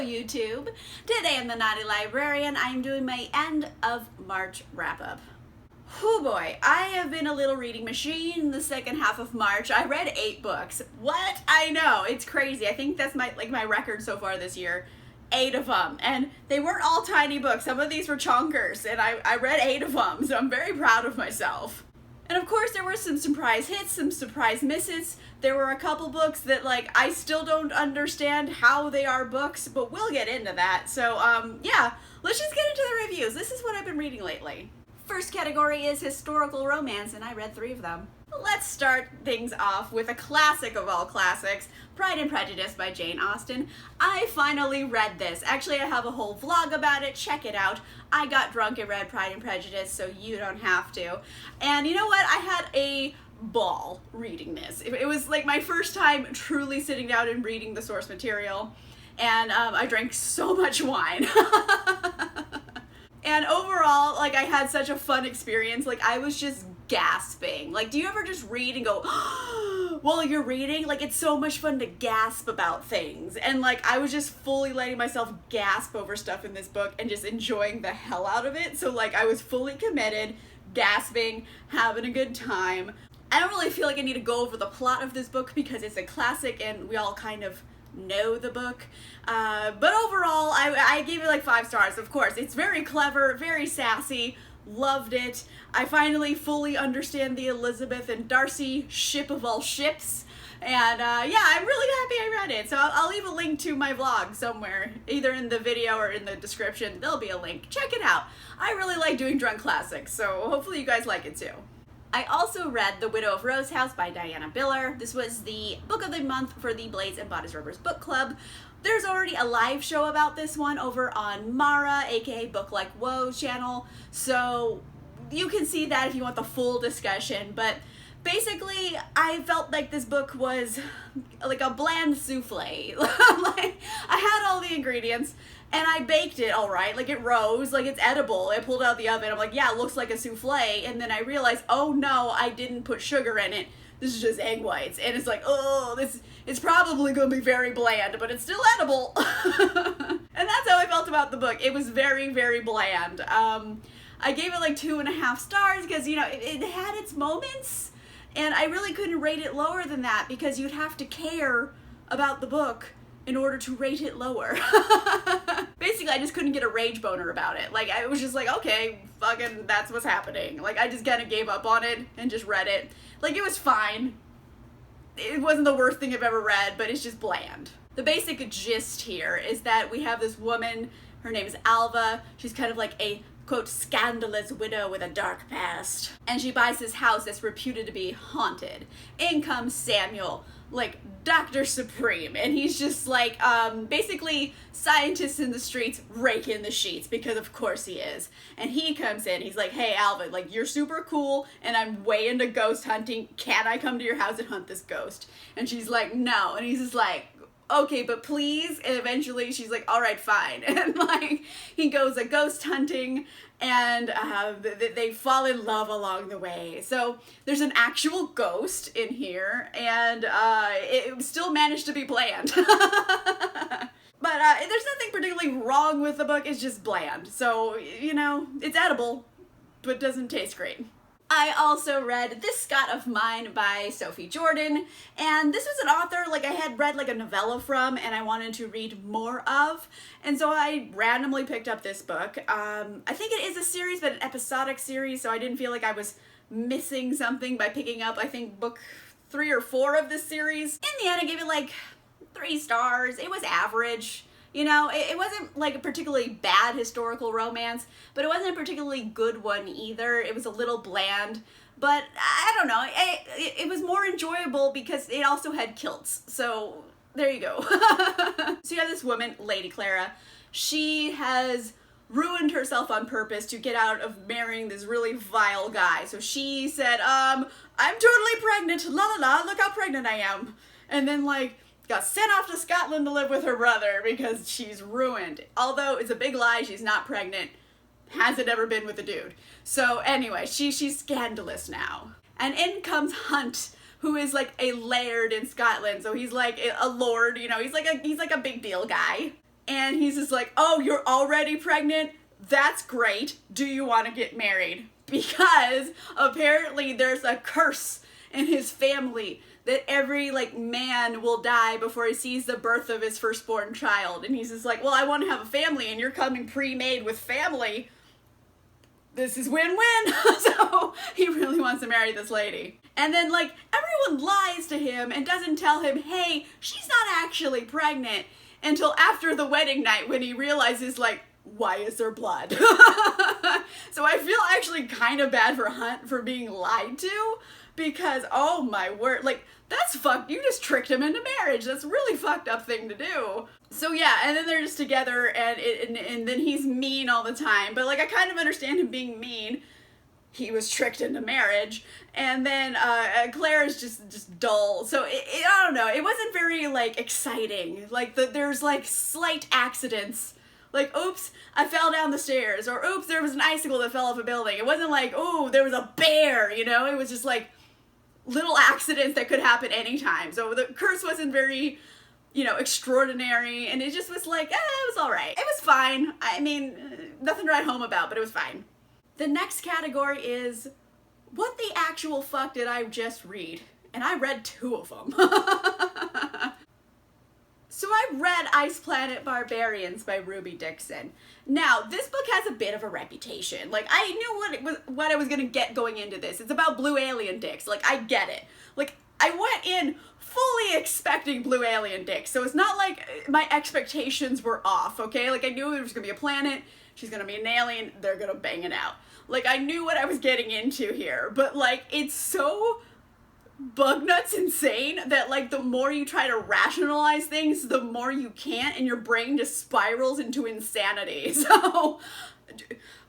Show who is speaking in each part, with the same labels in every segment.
Speaker 1: YouTube. Today I'm the Naughty Librarian. I'm doing my end of March wrap-up. Oh boy, I have been a little reading machine the second half of March. I read 8 books. What? I know, it's crazy. I think that's my record so far this year. 8 of them, and they weren't all tiny books. Some of these were chonkers, and I read 8 of them, so I'm very proud of myself. And of course there were some surprise hits, some surprise misses. There were a couple books that I still don't understand how they are books, but we'll get into that. So yeah, let's just get into the reviews. This is what I've been reading lately. First category is historical romance, and I read 3 of them. Let's start things off with a classic of all classics, Pride and Prejudice by Jane Austen. I finally read this. Actually, I have a whole vlog about it. Check it out. I got drunk and read Pride and Prejudice, so you don't have to. And you know what? I had a ball reading this. It was like my first time truly sitting down and reading the source material, and I drank so much wine. And overall, I had such a fun experience. I was just gasping. Do you ever just read and go, while you're reading? It's so much fun to gasp about things. And I was just fully letting myself gasp over stuff in this book and just enjoying the hell out of it. So I was fully committed, gasping, having a good time. I don't really feel like I need to go over the plot of this book because it's a classic and we all kind of know the book, but overall I gave it 5 stars. Of course, it's very clever, very sassy, loved it. I finally fully understand the Elizabeth and Darcy ship of all ships, and yeah, I'm really happy I read it. So I'll leave a link to my vlog somewhere, either in the video or in the description. There'll be a link. Check it out. I really like doing drunk classics, so hopefully you guys like it too. I also read The Widow of Rose House by Diana Biller. This was the book of the month for the Blades and Bodice Rubbers book club. There's already a live show about this one over on Mara, aka Book Like Whoa channel, so you can see that if you want the full discussion. But basically, I felt like this book was a bland souffle. I had all the ingredients, and I baked it all right. It rose, it's edible. I pulled it out of the oven. I'm like, yeah, it looks like a souffle. And then I realized, oh no, I didn't put sugar in it. This is just egg whites. And it's oh, it's probably going to be very bland, but it's still edible. And that's how I felt about the book. It was very, very bland. I gave it 2.5 stars because, it had its moments. And I really couldn't rate it lower than that because you'd have to care about the book in order to rate it lower. Basically, I just couldn't get a rage boner about it. I was just okay, fucking that's what's happening. I just kind of gave up on it and just read it. It was fine. It wasn't the worst thing I've ever read, but it's just bland. The basic gist here is that we have this woman, her name is Alva. She's kind of a quote, scandalous widow with a dark past. And she buys this house that's reputed to be haunted. In comes Samuel, Dr. Supreme, and he's just basically scientists in the streets rake in the sheets, because of course he is. And he comes in, he's like, hey Alva, you're super cool and I'm way into ghost hunting. Can I come to your house and hunt this ghost? And she's like, no. And he's just okay, but please. And eventually she's like, all right, fine. And he goes ghost hunting, and they fall in love along the way. So there's an actual ghost in here, and it still managed to be bland. But there's nothing particularly wrong with the book. It's just bland. So, it's edible, but doesn't taste great. I also read This Scott of Mine by Sophie Jordan, and this was an author I had read a novella from and I wanted to read more of, and so I randomly picked up this book. I think it is a series, but an episodic series, so I didn't feel like I was missing something by picking up, I think, book 3 or 4 of this series. In the end, I gave it 3 stars. It was average. It wasn't a particularly bad historical romance, but it wasn't a particularly good one either. It was a little bland, but I don't know. It was more enjoyable because it also had kilts. So there you go. So you have this woman, Lady Clara. She has ruined herself on purpose to get out of marrying this really vile guy. So she said, I'm totally pregnant. La la la, look how pregnant I am. And then got sent off to Scotland to live with her brother because she's ruined. Although it's a big lie, she's not pregnant. Hasn't ever been with a dude. So anyway, she's scandalous now. And in comes Hunt, who is like a laird in Scotland. So he's like a lord, you know, he's like a big deal guy. And he's just like, oh, you're already pregnant? That's great. Do you want to get married? Because apparently there's a curse in his family that every like man will die before he sees the birth of his firstborn child. And he's just like, well, I want to have a family and you're coming pre-made with family. This is win-win. So he really wants to marry this lady. And then like everyone lies to him and doesn't tell him, hey, she's not actually pregnant, until after the wedding night when he realizes like, why is there blood? So I feel actually kind of bad for Hunt for being lied to, because oh my word, like that's fucked. You just tricked him into marriage. That's a really fucked up thing to do. So yeah, and then they're just together, and then he's mean all the time. But like I kind of understand him being mean. He was tricked into marriage, and then Claire is just dull. So I don't know. It wasn't very like exciting. Like there's like slight accidents. Like, oops, I fell down the stairs, or oops, there was an icicle that fell off a building. It wasn't like, oh, there was a bear, you know? It was just like little accidents that could happen anytime. So the curse wasn't very, you know, extraordinary, and it just was like, it was all right. It was fine. I mean, nothing to write home about, but it was fine. The next category is, what the actual fuck did I just read? And I read 2 of them. So I read Ice Planet Barbarians by Ruby Dixon. Now, this book has a bit of a reputation. Like, I knew what I was gonna get going into this. It's about blue alien dicks. Like, I get it. Like, I went in fully expecting blue alien dicks, so it's not like my expectations were off, okay? Like, I knew there was gonna be a planet, she's gonna be an alien, they're gonna bang it out. Like, I knew what I was getting into here, but, like, it's so bug nuts insane that like the more you try to rationalize things, the more you can't, and your brain just spirals into insanity. So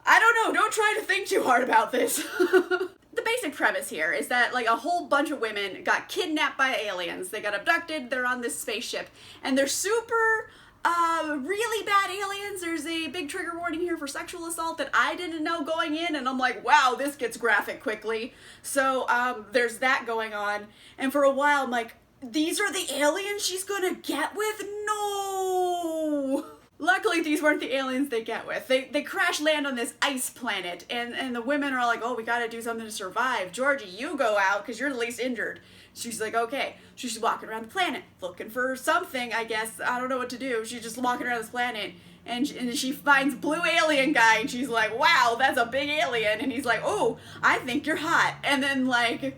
Speaker 1: I don't know, don't try to think too hard about this. The basic premise here is that like a whole bunch of women got kidnapped by aliens. They got abducted, they're on this spaceship, and they're super really bad aliens. There's a big trigger warning here for sexual assault that I didn't know going in, and I'm like, wow, this gets graphic quickly. So there's that going on, and for a while I'm like, these are the aliens she's gonna get with? No! Luckily, these weren't the aliens they get with. They crash land on this ice planet, and the women are like, oh, we gotta do something to survive. Georgie, you go out, because you're the least injured. She's like, okay. She's walking around the planet, looking for something, I guess. I don't know what to do. She's just walking around this planet, and she finds blue alien guy, and she's like, wow, that's a big alien. And he's like, oh, I think you're hot. And then, like,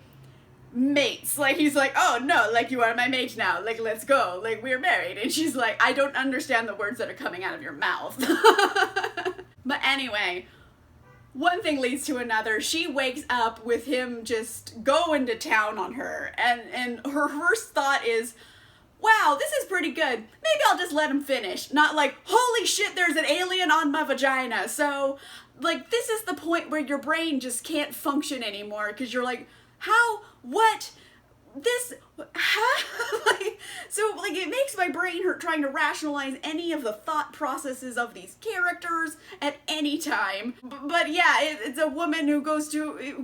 Speaker 1: mates. Like, he's like, oh, no, like, you are my mate now. Like, let's go. Like, we're married. And she's like, I don't understand the words that are coming out of your mouth. But anyway, one thing leads to another. She wakes up with him just going to town on her, and her first thought is, wow, this is pretty good. Maybe I'll just let him finish. Not like, holy shit, there's an alien on my vagina. So, like, this is the point where your brain just can't function anymore, because you're like, how, what, this, huh? Like, so, like, it makes my brain hurt trying to rationalize any of the thought processes of these characters at any time. But yeah, it's a woman who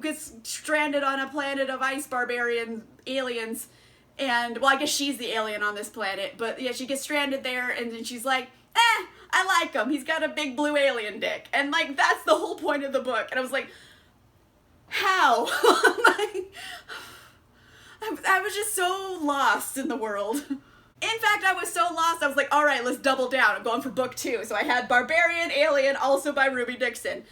Speaker 1: gets stranded on a planet of ice barbarian aliens, and, well, I guess she's the alien on this planet, but yeah, she gets stranded there, and then she's like, I like him, he's got a big blue alien dick, and, like, that's the whole point of the book, and I was like, how? Like, I was just so lost in the world. In fact, I was so lost, I was like, all right, let's double down. I'm going for book 2. So I had Barbarian Alien, also by Ruby Dixon.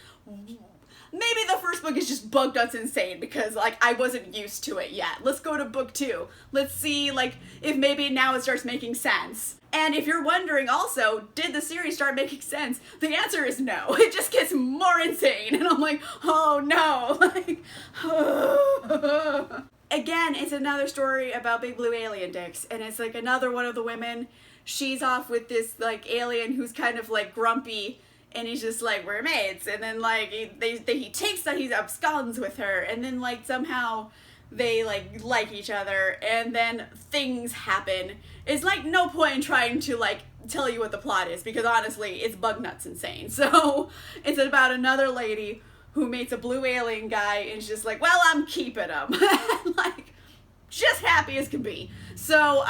Speaker 1: Maybe the first book is just bug nuts insane because, like, I wasn't used to it yet. Let's go to book 2. Let's see, like, if maybe now it starts making sense. And if you're wondering also, did the series start making sense? The answer is no. It just gets more insane. And I'm like, oh no. Like, again, it's another story about big blue alien dicks. And it's like another one of the women. She's off with this, like, alien who's kind of, like, grumpy. And he's just like, we're mates. And then, like, he takes that, he absconds with her. And then, like, somehow they, like each other. And then things happen. It's, like, no point in trying to, like, tell you what the plot is. Because, honestly, it's bug nuts insane. So, it's about another lady who meets a blue alien guy. And she's just like, well, I'm keeping him. And, like, just happy as can be. So,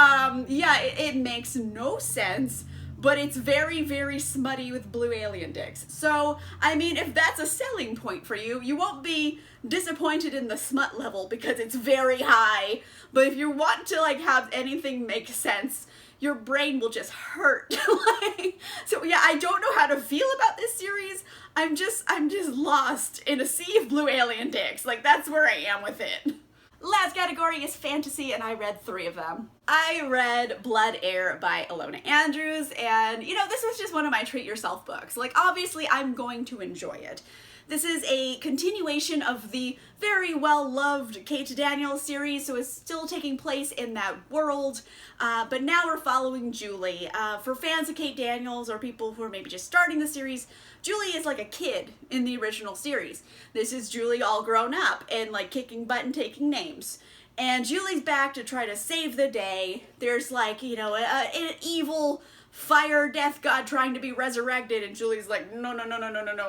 Speaker 1: yeah, it makes no sense. but it's very, very smutty with blue alien dicks. So, I mean, if that's a selling point for you, you won't be disappointed in the smut level because it's very high. But if you want to, like, have anything make sense, your brain will just hurt. So yeah, I don't know how to feel about this series. I'm just lost in a sea of blue alien dicks. Like, that's where I am with it. Last category is fantasy, and I read 3 of them. I read Blood Air by Ilona Andrews, and you know, this was just one of my treat yourself books. Like, obviously I'm going to enjoy it. This is a continuation of the very well-loved Kate Daniels series, so it's still taking place in that world, but now we're following Julie. For fans of Kate Daniels or people who are maybe just starting the series, Julie is like a kid in the original series. This is Julie all grown up and like kicking butt and taking names. And Julie's back to try to save the day. There's like, you know, an evil fire death god trying to be resurrected, and Julie's like, no,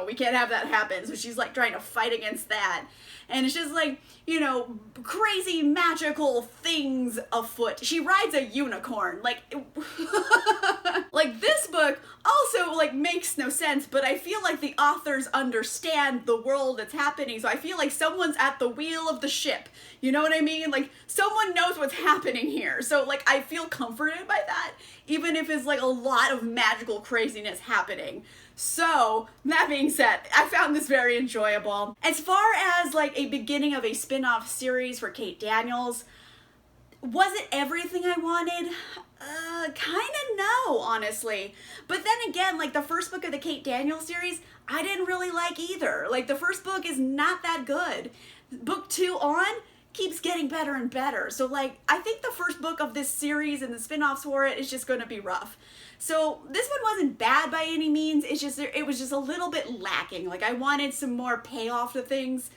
Speaker 1: we can't have that happen. So she's like trying to fight against that. And it's just like, you know, crazy magical things afoot. She rides a unicorn. Like, like this book also like makes no sense, but I feel like the authors understand the world that's happening. So I feel like someone's at the wheel of the ship. You know what I mean? Like, someone knows what's happening here. So like, I feel comforted by that, even if it's like a lot of magical craziness happening. So, that being said, I found this very enjoyable. As far as like a beginning of a spin-off series for Kate Daniels, was it everything I wanted? Kinda no, honestly. But then again, like the first book of the Kate Daniels series, I didn't really like either. Like, the first book is not that good. Book 2 on keeps getting better and better. So like, I think the first book of this series and the spin-offs for it is just gonna be rough. So this one wasn't bad by any means, it's just, it was just a little bit lacking. Like, I wanted some more payoff to things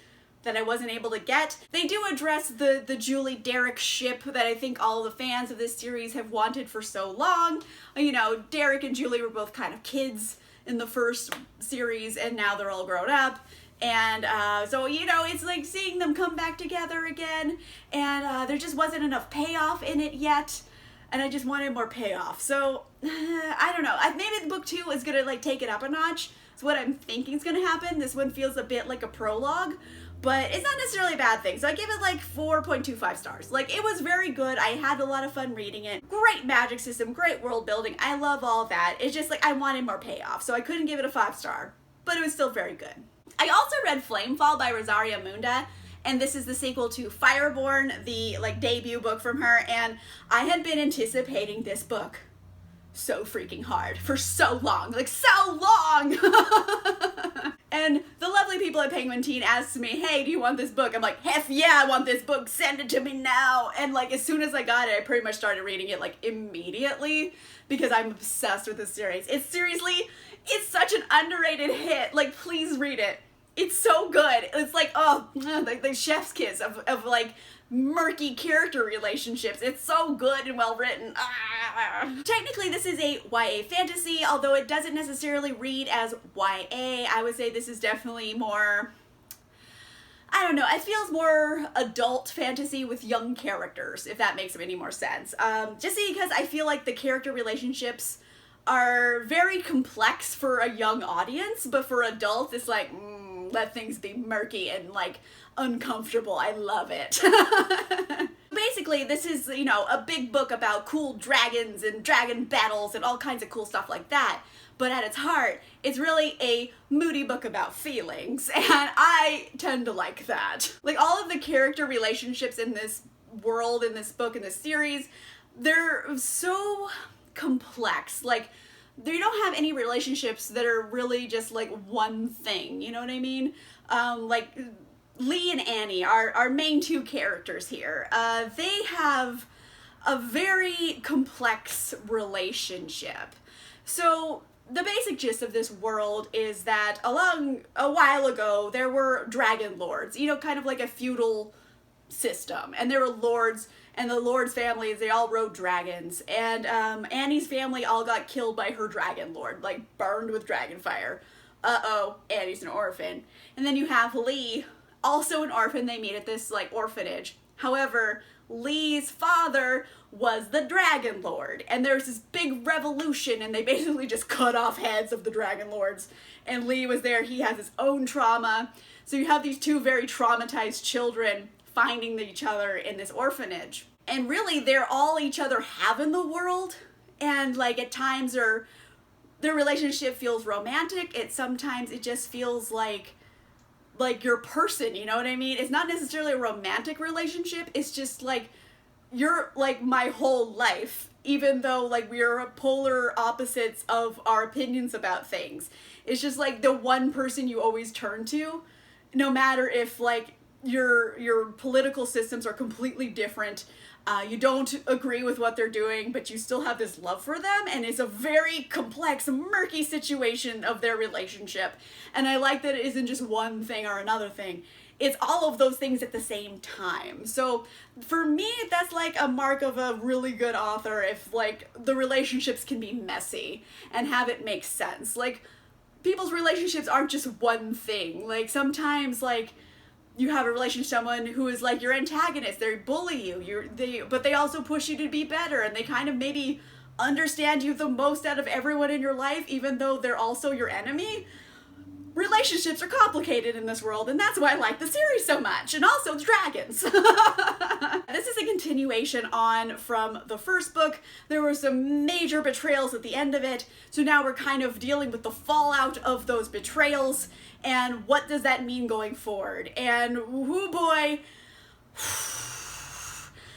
Speaker 1: that I wasn't able to get. They do address the Julie Derek ship that I think all the fans of this series have wanted for so long. You know, Derek and Julie were both kind of kids in the first series, and now they're all grown up. And so, you know, it's like seeing them come back together again, and there just wasn't enough payoff in it yet, and I just wanted more payoff. So, I don't know. Maybe book 2 is gonna like take it up a notch. It's what I'm thinking is gonna happen. This one feels a bit like a prologue, but it's not necessarily a bad thing. So I give it like 4.25 stars. Like, it was very good. I had a lot of fun reading it. Great magic system, great world building. I love all that. It's just like I wanted more payoff, so I couldn't give it a 5-star, but it was still very good. I also read Flamefall by Rosaria Munda, and this is the sequel to Fireborn, the like debut book from her, and I had been anticipating this book so freaking hard for so long, like so long. And the lovely people at Penguin Teen asked me, hey, do you want this book? I'm like, heck yeah, I want this book, send it to me now. And like, as soon as I got it, I pretty much started reading it like immediately because I'm obsessed with this series. It's seriously, it's such an underrated hit. Like, please read it. It's so good. It's like, oh, like the chef's kiss of like murky character relationships. It's so good and well written. Technically, this is a YA fantasy, although it doesn't necessarily read as YA. I would say this is definitely more, I don't know, it feels more adult fantasy with young characters, if that makes any more sense. Just because I feel like the character relationships are very complex for a young audience, but for adults, it's like, let things be murky and like uncomfortable. I love it. Basically, this is, you know, a big book about cool dragons and dragon battles and all kinds of cool stuff like that. But at its heart, it's really a moody book about feelings, and I tend to like that. Like, all of the character relationships in this world, in this book, in this series, they're so complex. Like, they don't have any relationships that are really just like one thing, you know what I mean? Like Lee and Annie, our main 2 characters here, they have a very complex relationship. So the basic gist of this world is that a while ago there were dragon lords, you know, kind of like a feudal system, and there were lords, and the lord's families, they all rode dragons, and Annie's family all got killed by her dragon lord, like burned with dragon fire. Uh-oh, Annie's an orphan. And then you have Lee, also an orphan. They meet at this like orphanage. However, Lee's father was the Dragon Lord, and there's this big revolution, and they basically just cut off heads of the Dragon Lords, and Lee was there. He has his own trauma, so you have these two very traumatized children finding each other in this orphanage, and really they're all each other have in the world, and like at times their relationship feels romantic. Sometimes it just feels like your person, you know what I mean? It's not necessarily a romantic relationship. It's just like, you're like my whole life, even though like we are polar opposites of our opinions about things. It's just like the one person you always turn to, no matter if like your political systems are completely different. You don't agree with what they're doing, but you still have this love for them, and it's a very complex, murky situation of their relationship. And I like that it isn't just one thing or another thing. It's all of those things at the same time. So for me, that's like a mark of a really good author, if like the relationships can be messy and have it make sense. Like, people's relationships aren't just one thing. Like, sometimes like you have a relationship with someone who is like your antagonist. They bully you. But they also push you to be better, and they kind of maybe understand you the most out of everyone in your life, even though they're also your enemy. Relationships are complicated in this world, and that's why I like the series so much. And also dragons. This is a continuation on from the first book. There were some major betrayals at the end of it, so now we're kind of dealing with the fallout of those betrayals, and what does that mean going forward? And whoo boy,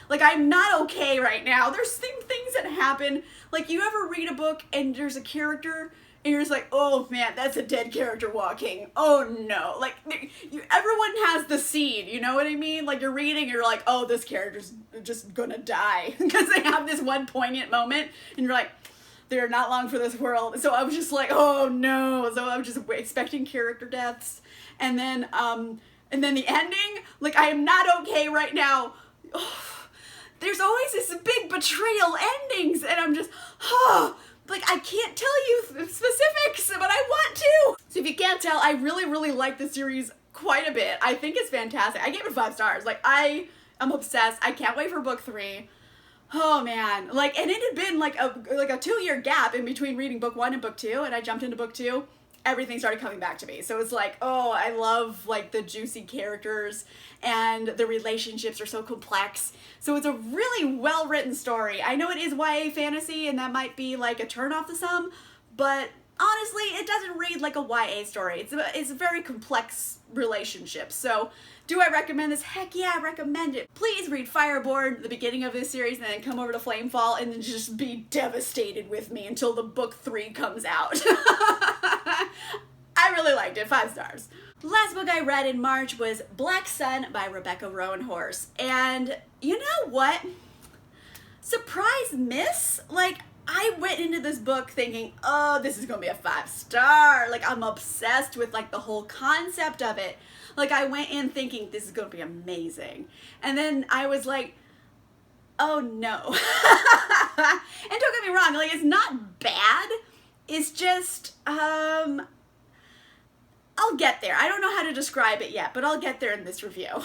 Speaker 1: like, I'm not okay right now. There's things that happen. Like, you ever read a book and there's a character and you're just like, oh man, that's a dead character walking. Oh no. Like, everyone has the scene, you know what I mean? Like, you're reading, you're like, oh, this character's just gonna die. Because they have this one poignant moment, and you're like, they're not long for this world. So I was just like, oh no. So I was just expecting character deaths. And then the ending, like, I am not okay right now. There's always this big betrayal endings, and I'm just, like, I can't tell you specifics, but I want to. So if you can't tell, I really, really like the series quite a bit. I think it's fantastic. I gave it 5 stars. Like, I am obsessed. I can't wait for book 3. Oh man. Like, and it had been like a 2-year gap in between reading book 1 and book 2, and I jumped into book 2. Everything started coming back to me. So it's like, oh, I love like the juicy characters, and the relationships are so complex. So it's a really well-written story. I know it is YA fantasy, and that might be like a turnoff to some, but honestly, it doesn't read like a YA story. It's a very complex relationship. So do I recommend this? Heck yeah, I recommend it. Please read Fireborn, the beginning of this series, and then come over to Flamefall and then just be devastated with me until the book 3 comes out. I really liked it. 5 stars. Last book I read in March was Black Sun by Rebecca Roanhorse. And you know what? Surprise miss? Like, I went into this book thinking, oh, this is gonna be a 5-star. Like, I'm obsessed with like the whole concept of it. Like, I went in thinking this is gonna be amazing. And then I was like, oh no. And don't get me wrong, like, it's not bad. It's just, I'll get there. I don't know how to describe it yet, but I'll get there in this review.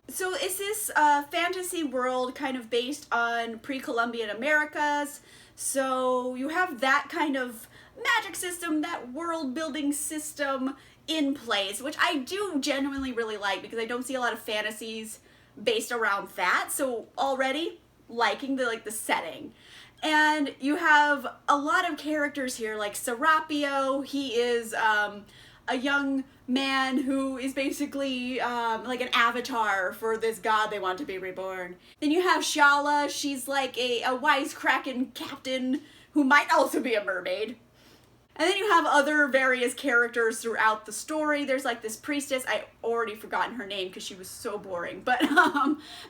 Speaker 1: So it's this fantasy world kind of based on pre-Columbian Americas. So you have that kind of magic system, that world building system in place, which I do genuinely really like, because I don't see a lot of fantasies based around that. So already liking the setting. And you have a lot of characters here, like Serapio. He is a young man who is basically like an avatar for this god they want to be reborn. Then you have Shala. She's like a wisecracking captain who might also be a mermaid. And then you have other various characters throughout the story. There's like this priestess. I already forgotten her name because she was so boring. But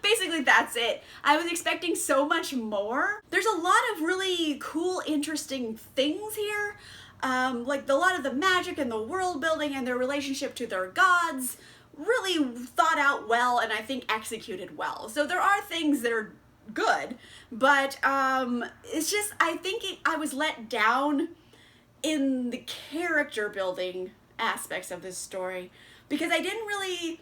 Speaker 1: basically that's it. I was expecting so much more. There's a lot of really cool, interesting things here. Like a lot of the magic and the world building and their relationship to their gods really thought out well, and I think executed well. So there are things that are good, but it's just, I think I was let down in the character building aspects of this story, because I didn't really,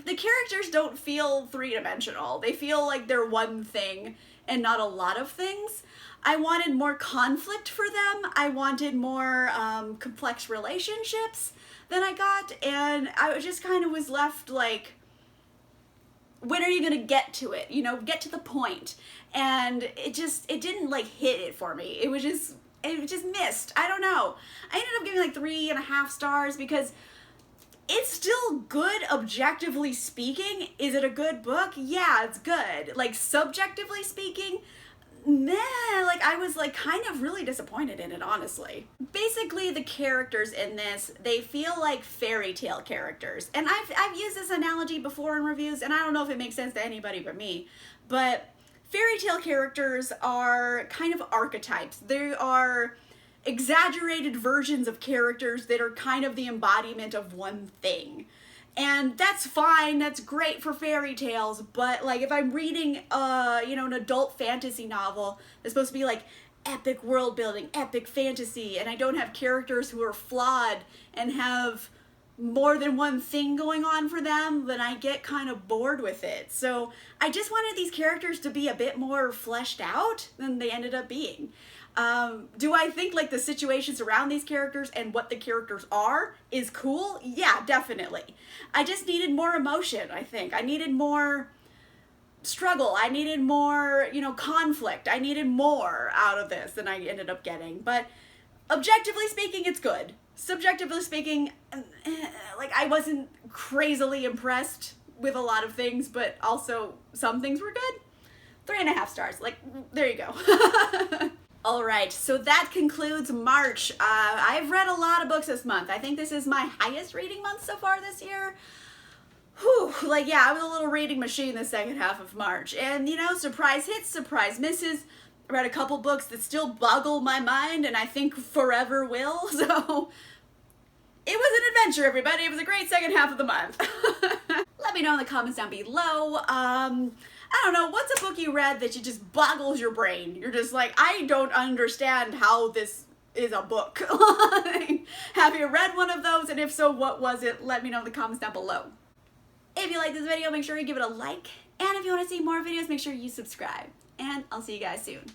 Speaker 1: the characters don't feel three-dimensional. They feel like they're one thing and not a lot of things. I wanted more conflict for them. I wanted more complex relationships than I got, and I just kind of was left like, when are you gonna get to it? You know, get to the point. And it didn't like hit it for me. It just missed. I don't know. I ended up giving like 3.5 stars because it's still good objectively speaking. Is it a good book? Yeah, it's good. Like subjectively speaking, meh, like I was like kind of really disappointed in it, honestly. Basically, the characters in this, they feel like fairy tale characters. And I've used this analogy before in reviews, and I don't know if it makes sense to anybody but me, but fairy tale characters are kind of archetypes. They are exaggerated versions of characters that are kind of the embodiment of one thing. And that's fine, that's great for fairy tales, but like if I'm reading you know, an adult fantasy novel that's supposed to be like epic world building, epic fantasy, and I don't have characters who are flawed and have more than one thing going on for them, then I get kind of bored with it. So I just wanted these characters to be a bit more fleshed out than they ended up being. Do I think like the situations around these characters and what the characters are is cool? Yeah, definitely. I just needed more emotion, I think. I needed more struggle. I needed more, you know, conflict. I needed more out of this than I ended up getting. But objectively speaking, it's good. Subjectively speaking, like I wasn't crazily impressed with a lot of things, but also some things were good. 3.5 stars. Like, there you go. Alright, so that concludes March. I've read a lot of books this month. I think this is my highest reading month so far this year. Whew, like yeah, I was a little reading machine the second half of March. And you know, surprise hits, surprise misses. I read a couple books that still boggle my mind and I think forever will. So it was an adventure, everybody. It was a great second half of the month. Let me know in the comments down below. I don't know, what's a book you read that just boggles your brain? You're just like, I don't understand how this is a book. Have you read one of those? And if so, what was it? Let me know in the comments down below. If you like this video, make sure you give it a like. And if you want to see more videos, make sure you subscribe. And I'll see you guys soon.